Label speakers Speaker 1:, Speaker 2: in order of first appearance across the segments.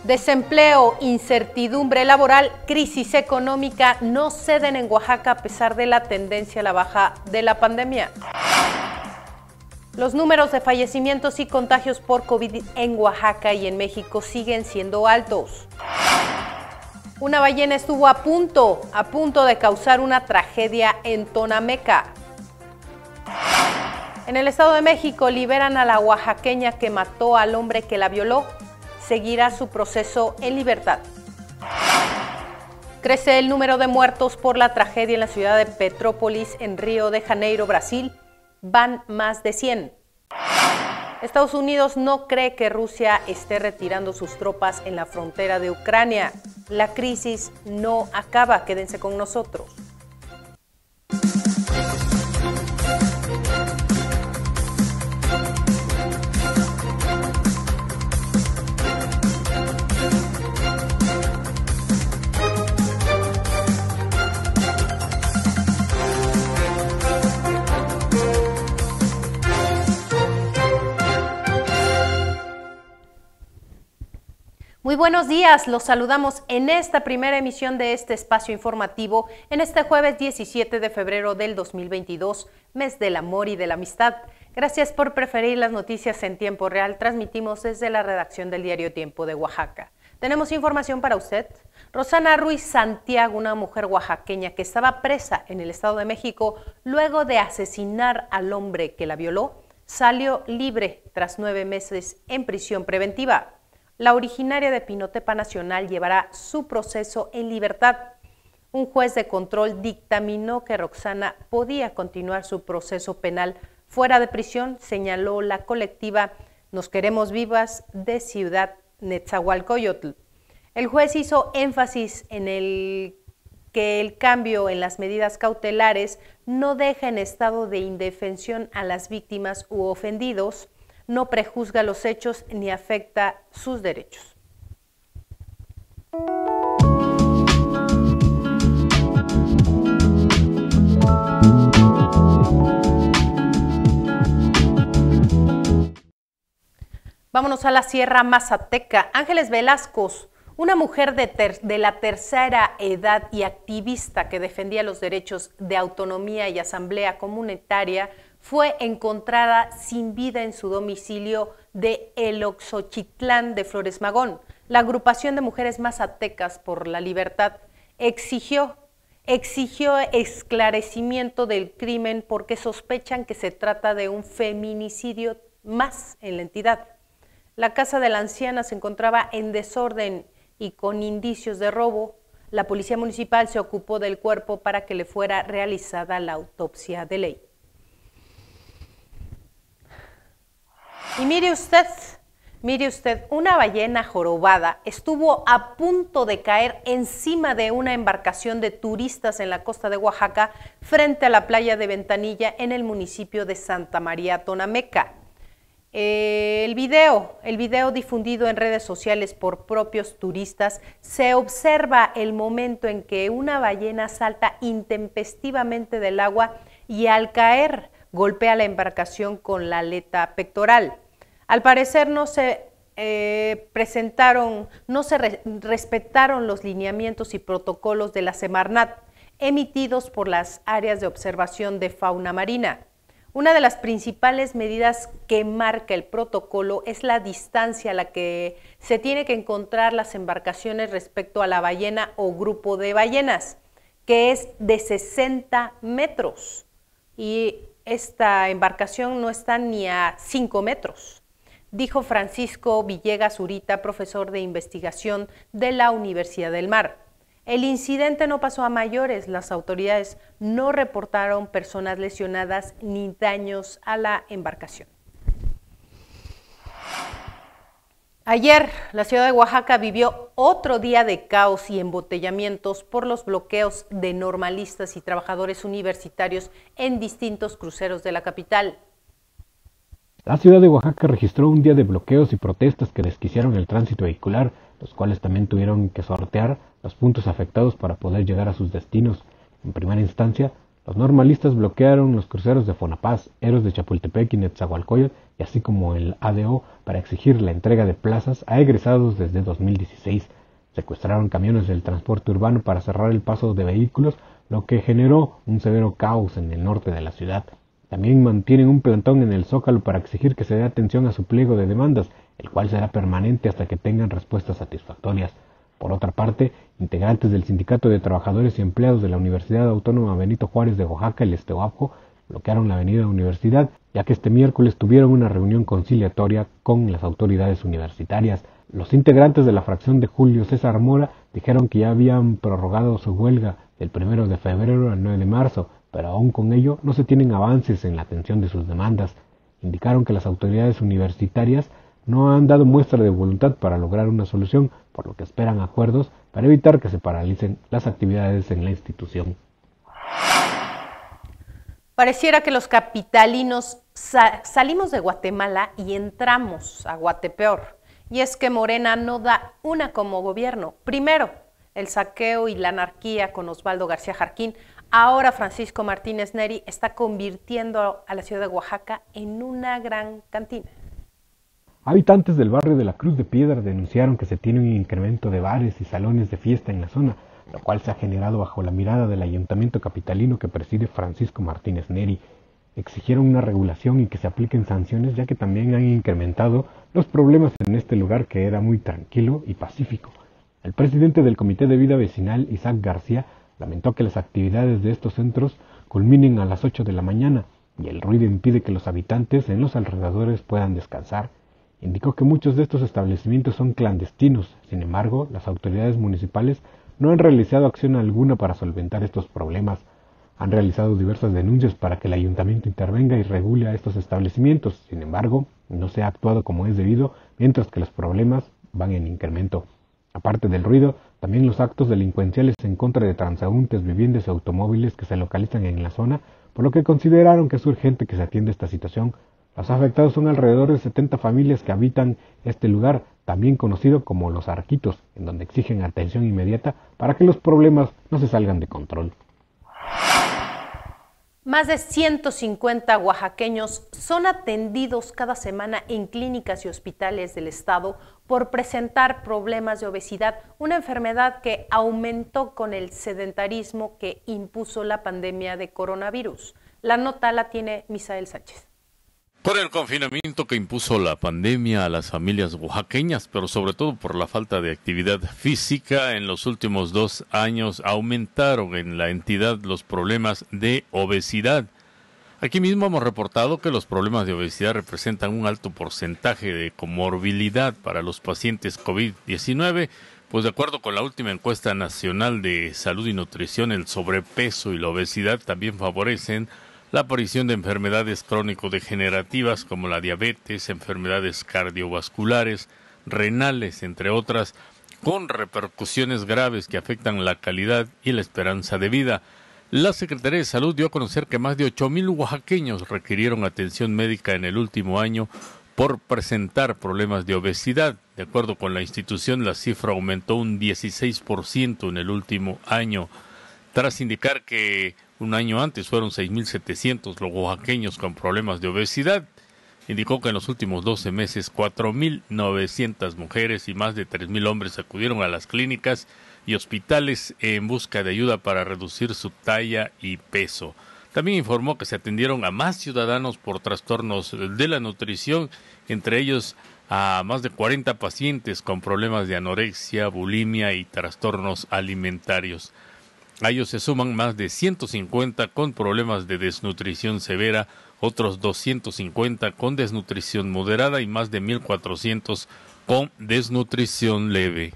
Speaker 1: Desempleo, incertidumbre laboral, crisis económica no ceden en Oaxaca a pesar de la tendencia a la baja de la pandemia. Los números de fallecimientos y contagios por COVID en Oaxaca y en México siguen siendo altos. Una ballena estuvo a punto de causar una tragedia en Tonameca. En el Estado de México liberan a la oaxaqueña que mató al hombre que la violó. Seguirá su proceso en libertad. Crece el número de muertos por la tragedia en la ciudad de Petrópolis, en Río de Janeiro, Brasil. Van más de 100. Estados Unidos no cree que Rusia esté retirando sus tropas en la frontera de Ucrania. La crisis no acaba. Quédense con nosotros. Muy buenos días, los saludamos en esta primera emisión de este espacio informativo en este jueves 17 de febrero del 2022, mes del amor y de la amistad. Gracias por preferir las noticias en tiempo real. Transmitimos desde la redacción del diario Tiempo de Oaxaca. Tenemos información para usted. Rosana Ruiz Santiago, una mujer oaxaqueña que estaba presa en el Estado de México luego de asesinar al hombre que la violó, salió libre tras 9 meses en prisión preventiva. La originaria de Pinotepa Nacional llevará su proceso en libertad. Un juez de control dictaminó que Roxana podía continuar su proceso penal fuera de prisión, señaló la colectiva Nos Queremos Vivas de Ciudad Netzahualcóyotl. El juez hizo énfasis en que el cambio en las medidas cautelares no deja en estado de indefensión a las víctimas u ofendidos, no prejuzga los hechos ni afecta sus derechos. Vámonos a la Sierra Mazateca. Ángeles Velasco, una mujer de la tercera edad y activista que defendía los derechos de autonomía y asamblea comunitaria, fue encontrada sin vida en su domicilio de El Oxochitlán de Flores Magón. La agrupación de mujeres mazatecas por la libertad exigió esclarecimiento del crimen porque sospechan que se trata de un feminicidio más en la entidad. La casa de la anciana se encontraba en desorden y con indicios de robo. La policía municipal se ocupó del cuerpo para que le fuera realizada la autopsia de ley. Y mire usted, una ballena jorobada estuvo a punto de caer encima de una embarcación de turistas en la costa de Oaxaca frente a la playa de Ventanilla en el municipio de Santa María Tonameca. El video difundido en redes sociales por propios turistas, se observa el momento en que una ballena salta intempestivamente del agua y al caer golpea la embarcación con la aleta pectoral. Al parecer no se respetaron los lineamientos y protocolos de la Semarnat emitidos por las áreas de observación de fauna marina. Una de las principales medidas que marca el protocolo es la distancia a la que se tiene que encontrar las embarcaciones respecto a la ballena o grupo de ballenas, que es de 60 metros. Y esta embarcación no está ni a 5 metros. Dijo Francisco Villegas Zurita, profesor de investigación de la Universidad del Mar. El incidente no pasó a mayores, las autoridades no reportaron personas lesionadas ni daños a la embarcación. Ayer, la ciudad de Oaxaca vivió otro día de caos y embotellamientos por los bloqueos de normalistas y trabajadores universitarios en distintos cruceros de la capital.
Speaker 2: La ciudad de Oaxaca registró un día de bloqueos y protestas que desquiciaron el tránsito vehicular, los cuales también tuvieron que sortear los puntos afectados para poder llegar a sus destinos. En primera instancia, Los normalistas bloquearon los cruceros de Fonapaz, Héroes de Chapultepec y Netzahualcóyotl, y así como el ADO, para exigir la entrega de plazas a egresados desde 2016. Secuestraron camiones del transporte urbano para cerrar el paso de vehículos, lo que generó un severo caos en el norte de la ciudad. También mantienen un plantón en el Zócalo para exigir que se dé atención a su pliego de demandas, el cual será permanente hasta que tengan respuestas satisfactorias. Por otra parte, integrantes del Sindicato de Trabajadores y Empleados de la Universidad Autónoma Benito Juárez de Oaxaca, el Esteoapco, bloquearon la avenida Universidad, ya que este miércoles tuvieron una reunión conciliatoria con las autoridades universitarias. Los integrantes de la fracción de Julio César Mora dijeron que ya habían prorrogado su huelga del 1 de febrero al 9 de marzo, pero aún con ello no se tienen avances en la atención de sus demandas. Indicaron que las autoridades universitarias no han dado muestra de voluntad para lograr una solución, por lo que esperan acuerdos para evitar que se paralicen las actividades en la institución.
Speaker 1: Pareciera que los capitalinos salimos de Guatemala y entramos a Guatepeor. Y es que Morena no da una como gobierno. Primero, el saqueo y la anarquía con Osvaldo García Jarquín. Ahora Francisco Martínez Neri está convirtiendo a la ciudad de Oaxaca en una gran cantina.
Speaker 2: Habitantes del barrio de la Cruz de Piedra denunciaron que se tiene un incremento de bares y salones de fiesta en la zona, lo cual se ha generado bajo la mirada del ayuntamiento capitalino que preside Francisco Martínez Neri. Exigieron una regulación y que se apliquen sanciones, ya que también han incrementado los problemas en este lugar que era muy tranquilo y pacífico. El presidente del Comité de Vida Vecinal, Isaac García, lamentó que las actividades de estos centros culminen a las 8 de la mañana y el ruido impide que los habitantes en los alrededores puedan descansar. Indicó que muchos de estos establecimientos son clandestinos, sin embargo, las autoridades municipales no han realizado acción alguna para solventar estos problemas. Han realizado diversas denuncias para que el ayuntamiento intervenga y regule a estos establecimientos, sin embargo, no se ha actuado como es debido, mientras que los problemas van en incremento. Aparte del ruido, también los actos delincuenciales en contra de transeúntes, viviendas y automóviles que se localizan en la zona, por lo que consideraron que es urgente que se atienda esta situación. Los afectados son alrededor de 70 familias que habitan este lugar, también conocido como Los Arquitos, en donde exigen atención inmediata para que los problemas no se salgan de control.
Speaker 1: Más de 150 oaxaqueños son atendidos cada semana en clínicas y hospitales del estado por presentar problemas de obesidad, una enfermedad que aumentó con el sedentarismo que impuso la pandemia de coronavirus. La nota la tiene Misael Sánchez.
Speaker 3: Por el confinamiento que impuso la pandemia a las familias oaxaqueñas, pero sobre todo por la falta de actividad física, en los últimos 2 años aumentaron en la entidad los problemas de obesidad. Aquí mismo hemos reportado que los problemas de obesidad representan un alto porcentaje de comorbilidad para los pacientes COVID-19, pues de acuerdo con la última encuesta nacional de salud y nutrición, el sobrepeso y la obesidad también favorecen la aparición de enfermedades crónico-degenerativas como la diabetes, enfermedades cardiovasculares, renales, entre otras, con repercusiones graves que afectan la calidad y la esperanza de vida. La Secretaría de Salud dio a conocer que más de 8,000 oaxaqueños requirieron atención médica en el último año por presentar problemas de obesidad. De acuerdo con la institución, la cifra aumentó un 16% en el último año, tras indicar que un año antes fueron 6,700 los oaxaqueños con problemas de obesidad. Indicó que en los últimos 12 meses 4,900 mujeres y más de 3,000 hombres acudieron a las clínicas y hospitales en busca de ayuda para reducir su talla y peso. También informó que se atendieron a más ciudadanos por trastornos de la nutrición, entre ellos a más de 40 pacientes con problemas de anorexia, bulimia y trastornos alimentarios. A ellos se suman más de 150 con problemas de desnutrición severa, otros 250 con desnutrición moderada y más de 1,400 con desnutrición leve.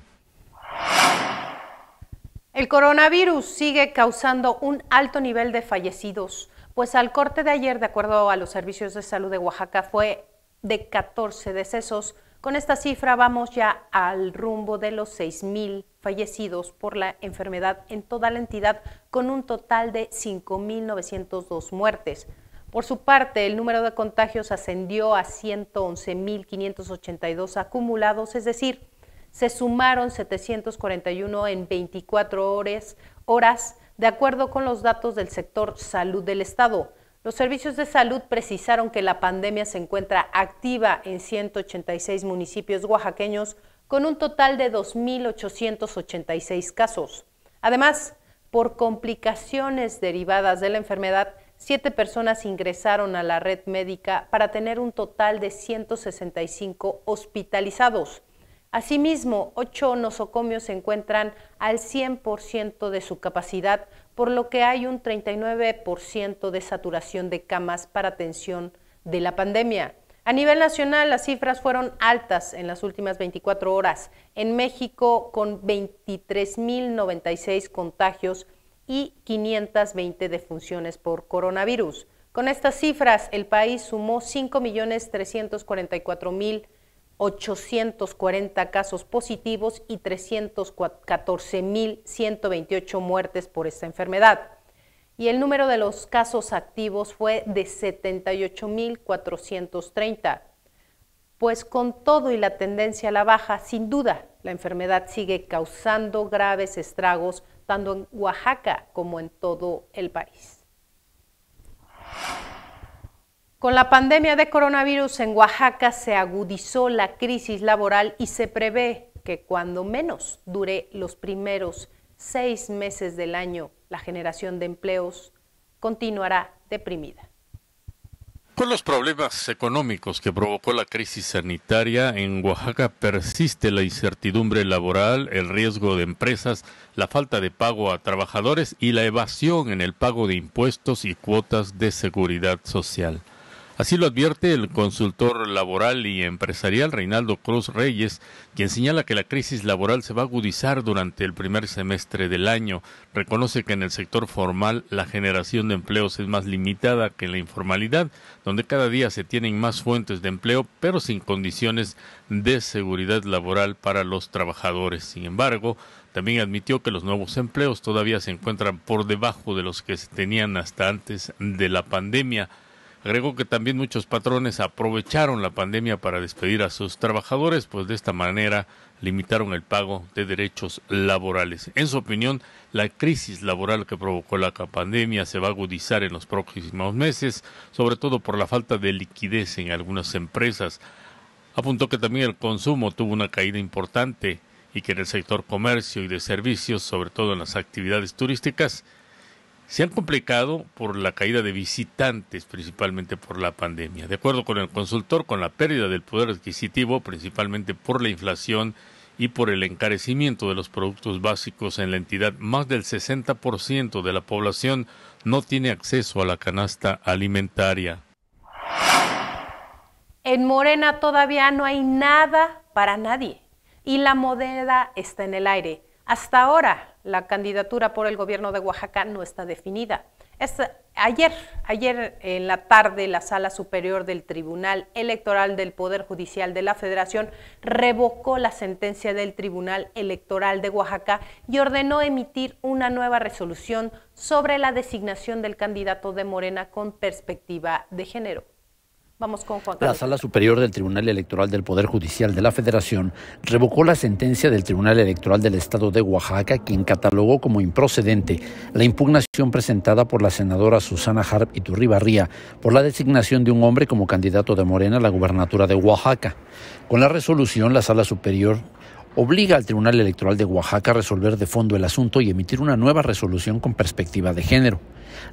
Speaker 1: El coronavirus sigue causando un alto nivel de fallecidos, pues al corte de ayer, de acuerdo a los servicios de salud de Oaxaca, fue de 14 decesos. Con esta cifra vamos ya al rumbo de los 6,000 fallecidos por la enfermedad en toda la entidad, con un total de 5,902 muertes. Por su parte, el número de contagios ascendió a 111,582 acumulados, es decir, se sumaron 741 en 24 horas de acuerdo con los datos del sector salud del Estado. Los servicios de salud precisaron que la pandemia se encuentra activa en 186 municipios oaxaqueños con un total de 2.886 casos. Además, por complicaciones derivadas de la enfermedad, 7 personas ingresaron a la red médica para tener un total de 165 hospitalizados. Asimismo, 8 nosocomios se encuentran al 100% de su capacidad, por lo que hay un 39% de saturación de camas para atención de la pandemia. A nivel nacional, las cifras fueron altas en las últimas 24 horas. En México, con 23.096 contagios y 520 defunciones por coronavirus. Con estas cifras, el país sumó 5.344.840 casos positivos y 314.128 muertes por esta enfermedad. Y el número de los casos activos fue de 78.430. Pues con todo y la tendencia a la baja, sin duda, la enfermedad sigue causando graves estragos tanto en Oaxaca como en todo el país. Con la pandemia de coronavirus en Oaxaca se agudizó la crisis laboral y se prevé que cuando menos dure los primeros 6 meses del año, la generación de empleos continuará deprimida.
Speaker 3: Con los problemas económicos que provocó la crisis sanitaria, en Oaxaca persiste la incertidumbre laboral, el riesgo de empresas, la falta de pago a trabajadores y la evasión en el pago de impuestos y cuotas de seguridad social. Así lo advierte el consultor laboral y empresarial Reinaldo Cruz Reyes, quien señala que la crisis laboral se va a agudizar durante el primer semestre del año. Reconoce que en el sector formal la generación de empleos es más limitada que en la informalidad, donde cada día se tienen más fuentes de empleo, pero sin condiciones de seguridad laboral para los trabajadores. Sin embargo, también admitió que los nuevos empleos todavía se encuentran por debajo de los que se tenían hasta antes de la pandemia. Agregó que también muchos patrones aprovecharon la pandemia para despedir a sus trabajadores, pues de esta manera limitaron el pago de derechos laborales. En su opinión, la crisis laboral que provocó la pandemia se va a agudizar en los próximos meses, sobre todo por la falta de liquidez en algunas empresas. Apuntó que también el consumo tuvo una caída importante y que en el sector comercio y de servicios, sobre todo en las actividades turísticas, se han complicado por la caída de visitantes, principalmente por la pandemia. De acuerdo con el consultor, con la pérdida del poder adquisitivo, principalmente por la inflación y por el encarecimiento de los productos básicos en la entidad, más del 60% de la población no tiene acceso a la canasta alimentaria.
Speaker 1: En Morena todavía no hay nada para nadie y la moneda está en el aire. Hasta ahora, la candidatura por el gobierno de Oaxaca no está definida. Ayer en la tarde, la Sala Superior del Tribunal Electoral del Poder Judicial de la Federación revocó la sentencia del Tribunal Electoral de Oaxaca y ordenó emitir una nueva resolución sobre la designación del candidato de Morena con perspectiva de género. Vamos con Juan Carlos.
Speaker 4: La Sala Superior del Tribunal Electoral del Poder Judicial de la Federación revocó la sentencia del Tribunal Electoral del Estado de Oaxaca, quien catalogó como improcedente la impugnación presentada por la senadora Susana Harp Iturribarría por la designación de un hombre como candidato de Morena a la gubernatura de Oaxaca. Con la resolución, la Sala Superior obliga al Tribunal Electoral de Oaxaca a resolver de fondo el asunto y emitir una nueva resolución con perspectiva de género.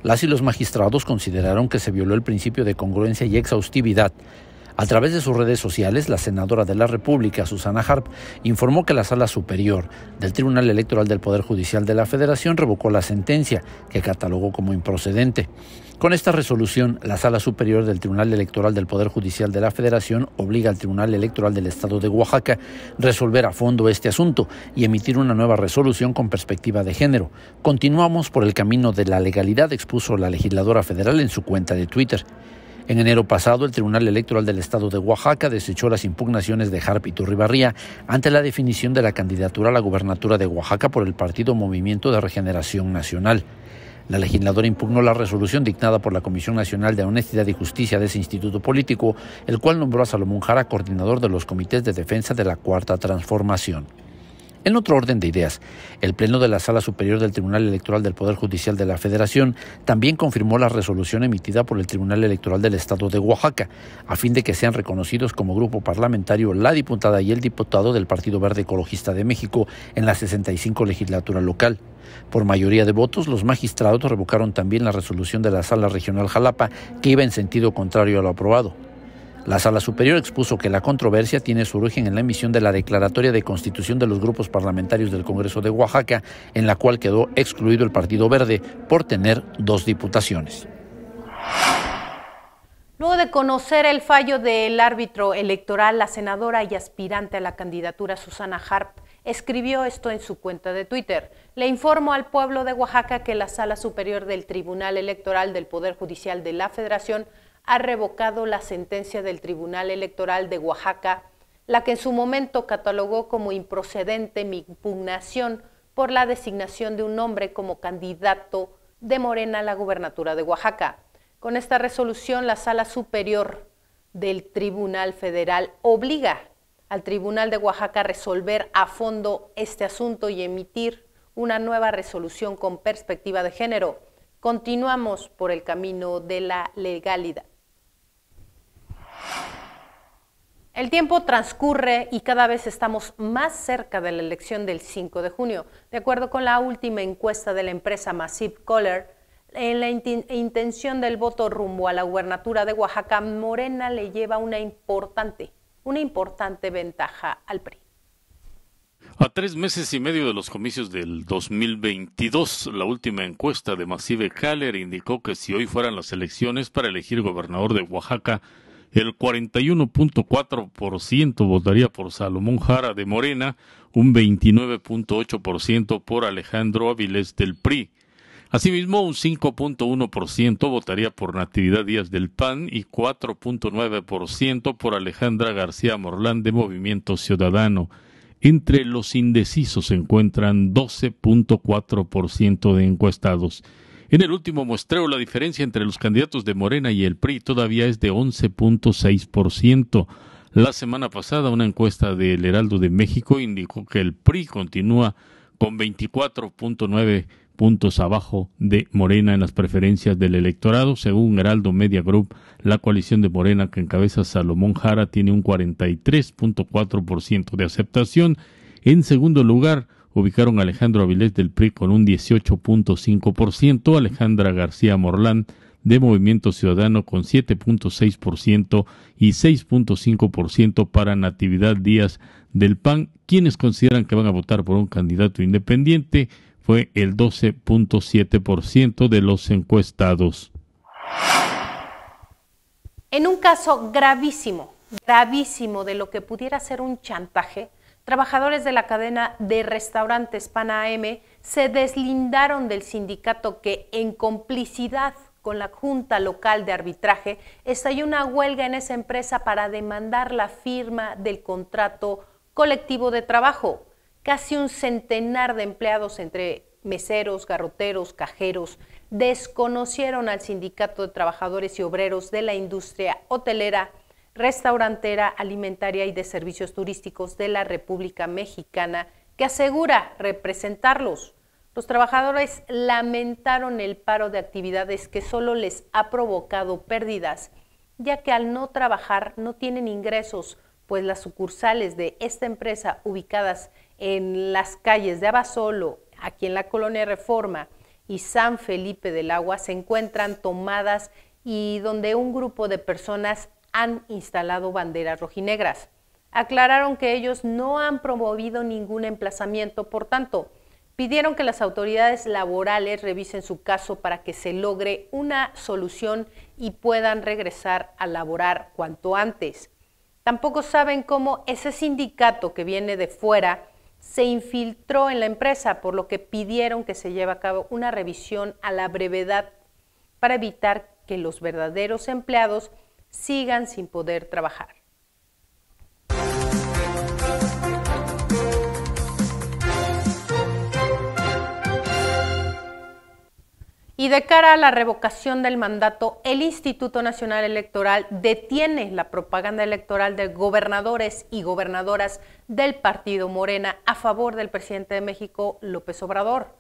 Speaker 4: Las y los magistrados consideraron que se violó el principio de congruencia y exhaustividad. A través de sus redes sociales, la senadora de la República, Susana Harp, informó que la Sala Superior del Tribunal Electoral del Poder Judicial de la Federación revocó la sentencia, que catalogó como improcedente. Con esta resolución, la Sala Superior del Tribunal Electoral del Poder Judicial de la Federación obliga al Tribunal Electoral del Estado de Oaxaca a resolver a fondo este asunto y emitir una nueva resolución con perspectiva de género. Continuamos por el camino de la legalidad, expuso la legisladora federal en su cuenta de Twitter. En enero pasado, el Tribunal Electoral del Estado de Oaxaca desechó las impugnaciones de Harp Iturribarría ante la definición de la candidatura a la gubernatura de Oaxaca por el partido Movimiento de Regeneración Nacional. La legisladora impugnó la resolución dictada por la Comisión Nacional de Honestidad y Justicia de ese instituto político, el cual nombró a Salomón Jara coordinador de los comités de defensa de la Cuarta Transformación. En otro orden de ideas, el Pleno de la Sala Superior del Tribunal Electoral del Poder Judicial de la Federación también confirmó la resolución emitida por el Tribunal Electoral del Estado de Oaxaca, a fin de que sean reconocidos como grupo parlamentario la diputada y el diputado del Partido Verde Ecologista de México en la 65 legislatura local. Por mayoría de votos, los magistrados revocaron también la resolución de la Sala Regional Jalapa, que iba en sentido contrario a lo aprobado. La Sala Superior expuso que la controversia tiene su origen en la emisión de la declaratoria de constitución de los grupos parlamentarios del Congreso de Oaxaca, en la cual quedó excluido el Partido Verde por tener 2 diputaciones.
Speaker 1: Luego de conocer el fallo del árbitro electoral, la senadora y aspirante a la candidatura Susana Harp escribió esto en su cuenta de Twitter. Le informo al pueblo de Oaxaca que la Sala Superior del Tribunal Electoral del Poder Judicial de la Federación ha revocado la sentencia del Tribunal Electoral de Oaxaca, la que en su momento catalogó como improcedente mi impugnación por la designación de un hombre como candidato de Morena a la gubernatura de Oaxaca. Con esta resolución, la Sala Superior del Tribunal Federal obliga al Tribunal de Oaxaca a resolver a fondo este asunto y emitir una nueva resolución con perspectiva de género. Continuamos por el camino de la legalidad. El tiempo transcurre y cada vez estamos más cerca de la elección del 5 de junio. De acuerdo con la última encuesta de la empresa Massive Caller, en la intención del voto rumbo a la gubernatura de Oaxaca, Morena le lleva una importante ventaja al PRI.
Speaker 3: A 3 meses y medio de los comicios del 2022, la última encuesta de Massive Caller indicó que si hoy fueran las elecciones para elegir gobernador de Oaxaca, el 41.4% votaría por Salomón Jara de Morena, un 29.8% por Alejandro Avilés del PRI. Asimismo, un 5.1% votaría por Natividad Díaz del PAN y 4.9% por Alejandra García Morlán de Movimiento Ciudadano. Entre los indecisos se encuentran 12.4% de encuestados. En el último muestreo, la diferencia entre los candidatos de Morena y el PRI todavía es de 11.6%. La semana pasada, una encuesta del Heraldo de México indicó que el PRI continúa con 24.9 puntos abajo de Morena en las preferencias del electorado. Según Heraldo Media Group, la coalición de Morena que encabeza Salomón Jara tiene un 43.4% de aceptación. En segundo lugar, ubicaron a Alejandro Avilés del PRI con un 18.5%, Alejandra García Morlán de Movimiento Ciudadano con 7.6% y 6.5% para Natividad Díaz del PAN. Quienes consideran que van a votar por un candidato independiente fue el 12.7% de los encuestados.
Speaker 1: En un caso gravísimo de lo que pudiera ser un chantaje, trabajadores de la cadena de restaurantes Pan AM se deslindaron del sindicato que, en complicidad con la Junta Local de Arbitraje, estalló una huelga en esa empresa para demandar la firma del contrato colectivo de trabajo. Casi un centenar de empleados, entre meseros, garroteros, cajeros, desconocieron al Sindicato de Trabajadores y Obreros de la Industria Hotelera, Restaurantera, Alimentaria y de Servicios Turísticos de la República Mexicana, que asegura representarlos. Los trabajadores lamentaron el paro de actividades que solo les ha provocado pérdidas, ya que al no trabajar no tienen ingresos, pues las sucursales de esta empresa ubicadas en las calles de Abasolo, aquí en la Colonia Reforma y San Felipe del Agua, se encuentran tomadas y donde un grupo de personas han instalado banderas rojinegras. Aclararon que ellos no han promovido ningún emplazamiento, por tanto, pidieron que las autoridades laborales revisen su caso para que se logre una solución y puedan regresar a laborar cuanto antes. Tampoco saben cómo ese sindicato que viene de fuera se infiltró en la empresa, por lo que pidieron que se lleve a cabo una revisión a la brevedad para evitar que los verdaderos empleados sigan sin poder trabajar. Y de cara a la revocación del mandato, el Instituto Nacional Electoral detiene la propaganda electoral de gobernadores y gobernadoras del partido Morena a favor del presidente de México, López Obrador.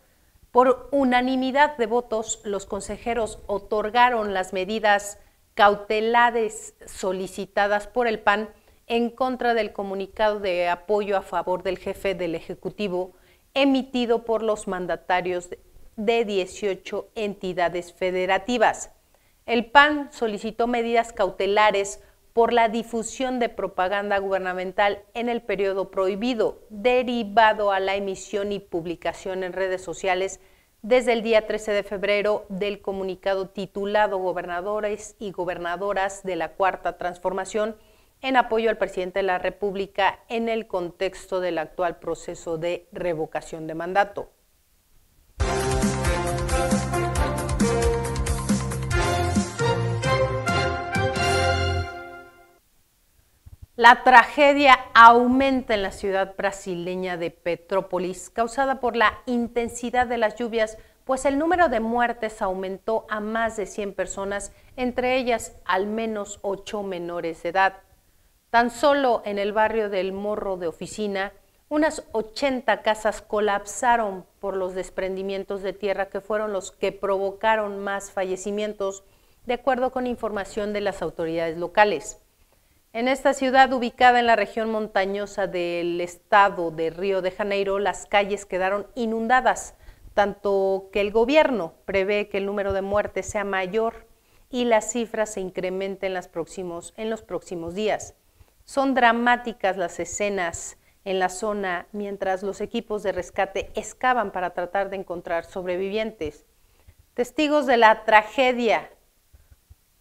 Speaker 1: Por unanimidad de votos, los consejeros otorgaron las medidas cautelares solicitadas por el PAN en contra del comunicado de apoyo a favor del jefe del Ejecutivo emitido por los mandatarios de 18 entidades federativas. El PAN solicitó medidas cautelares por la difusión de propaganda gubernamental en el periodo prohibido, derivado a la emisión y publicación en redes sociales desde el día 13 de febrero del comunicado titulado Gobernadores y Gobernadoras de la Cuarta Transformación en apoyo al presidente de la República en el contexto del actual proceso de revocación de mandato. La tragedia aumenta en la ciudad brasileña de Petrópolis, causada por la intensidad de las lluvias, pues el número de muertes aumentó a más de 100 personas, entre ellas al menos 8 menores de edad. Tan solo en el barrio del Morro de Oficina, unas 80 casas colapsaron por los desprendimientos de tierra que fueron los que provocaron más fallecimientos, de acuerdo con información de las autoridades locales. En esta ciudad, ubicada en la región montañosa del estado de Río de Janeiro, las calles quedaron inundadas, tanto que el gobierno prevé que el número de muertes sea mayor y las cifras se incrementen en los próximos días. Son dramáticas las escenas en la zona mientras los equipos de rescate excavan para tratar de encontrar sobrevivientes. Testigos de la tragedia.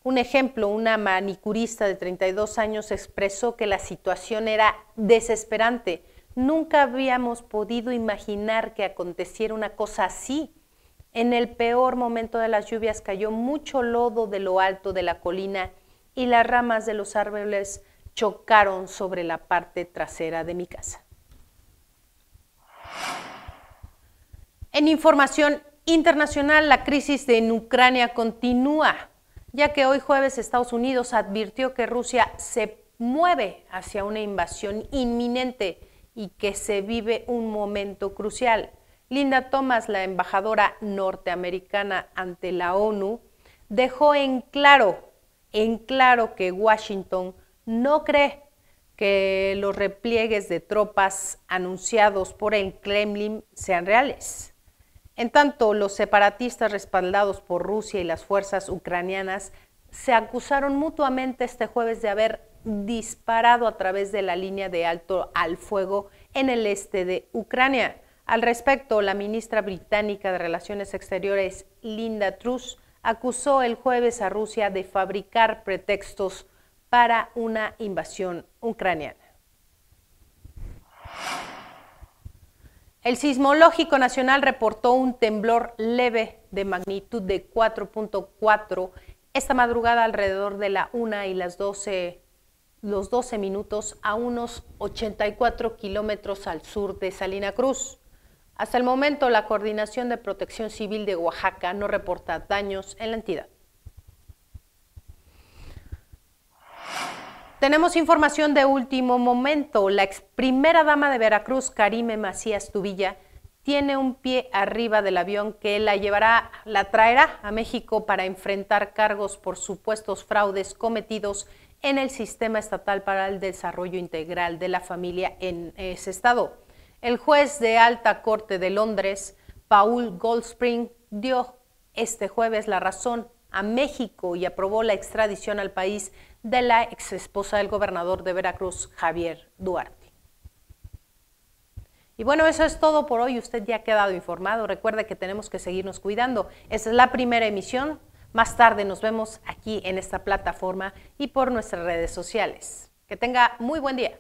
Speaker 1: Un ejemplo, una manicurista de 32 años expresó que la situación era desesperante. Nunca habíamos podido imaginar que aconteciera una cosa así. En el peor momento de las lluvias cayó mucho lodo de lo alto de la colina y las ramas de los árboles chocaron sobre la parte trasera de mi casa. En información internacional, la crisis en Ucrania continúa, ya que hoy jueves Estados Unidos advirtió que Rusia se mueve hacia una invasión inminente y que se vive un momento crucial. Linda Thomas, la embajadora norteamericana ante la ONU, dejó en claro que Washington no cree que los repliegues de tropas anunciados por el Kremlin sean reales. En tanto, los separatistas respaldados por Rusia y las fuerzas ucranianas se acusaron mutuamente este jueves de haber disparado a través de la línea de alto al fuego en el este de Ucrania. Al respecto, la ministra británica de Relaciones Exteriores, Linda Truss, acusó el jueves a Rusia de fabricar pretextos para una invasión ucraniana. El Sismológico Nacional reportó un temblor leve de magnitud de 4.4 esta madrugada alrededor de la 1 y los 12 minutos a unos 84 kilómetros al sur de Salina Cruz. Hasta el momento, la Coordinación de Protección Civil de Oaxaca no reporta daños en la entidad. Tenemos información de último momento. La ex primera dama de Veracruz, Karime Macías Tubilla, tiene un pie arriba del avión que la traerá a México para enfrentar cargos por supuestos fraudes cometidos en el Sistema Estatal para el Desarrollo Integral de la Familia en ese estado. El juez de Alta Corte de Londres, Paul Goldspring, dio este jueves la razón a México y aprobó la extradición al país de la exesposa del gobernador de Veracruz, Javier Duarte. Y bueno, eso es todo por hoy. Usted ya ha quedado informado. Recuerde que tenemos que seguirnos cuidando. Esta es la primera emisión. Más tarde nos vemos aquí en esta plataforma y por nuestras redes sociales. Que tenga muy buen día.